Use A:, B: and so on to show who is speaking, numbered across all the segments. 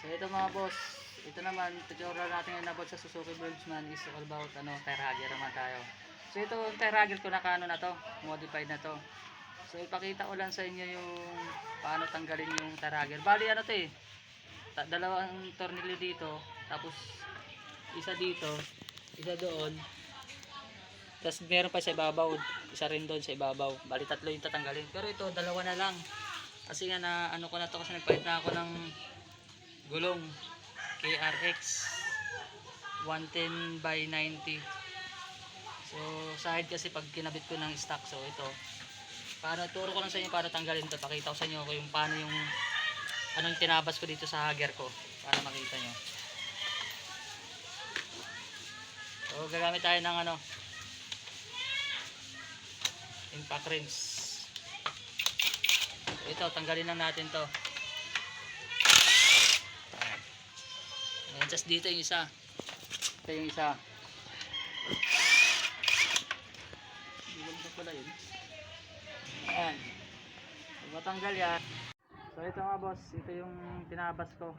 A: So ito mga boss, ito naman tutorial natin ngayon about sa Suzuki Bridgeman is all about tire hugger naman tayo. So ito tire hugger ko na na to, modified na to. So ipakita ko lang sa inyo yung paano tanggalin yung tire hugger. Bali ano to eh, dalawang tornilyo dito, tapos isa dito, isa doon. Tapos meron pa sa ibabaw, isa rin doon sa ibabaw. Bali tatlo yung tatanggalin. Pero ito dalawa na lang. Kasi nga na ano ko na to, kasi nagpalit na ako ng gulong KRX 110 by 90. So sahid kasi pag kinabit ko ng stock. So ito, para turo ko lang sa inyo para tanggalin to. Pakita ko sa inyo yung paano yung anong tinabas ko dito sa hugger ko para makita nyo. So gagamit tayo ng impact wrench. So, ito tanggalin lang natin to. Ayan, just dito yung isa. Ito yung isa. Hindi ko pala yun. Ayan. So, matanggal yan. So ito nga boss, ito yung tinabas ko.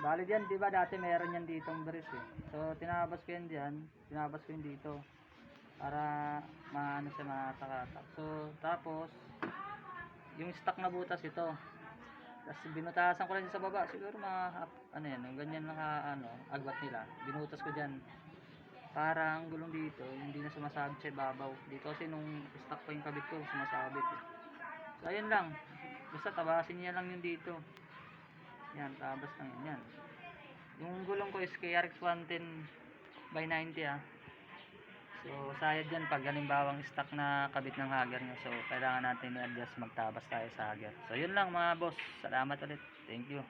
A: Bali yan, di ba dati meron yan ditong bris eh. So tinabas ko yan diyan, tinabas ko yan dito para maano siya, matakatak. So tapos yung stock na butas ito. Tapos binutasan ko lang sa baba, siguro mga yan, ganyan lang agwat nila. Binutas ko diyan para ang gulong dito hindi na sumasabit sa ibabaw. Dito kasi nung stock pa yung kabit ko, sumasabit eh. So ayun lang. Basta tabasin niya lang yung dito. Yan, tabas lang yan. Yung gulong ko is KRX 110 by 90 ah. So sayad yan pag halimbawang stock na kabit ng hugger nyo. So kailangan natin i-adjust, magtabas tayo sa hugger. So yun lang mga boss. Salamat ulit. Thank you.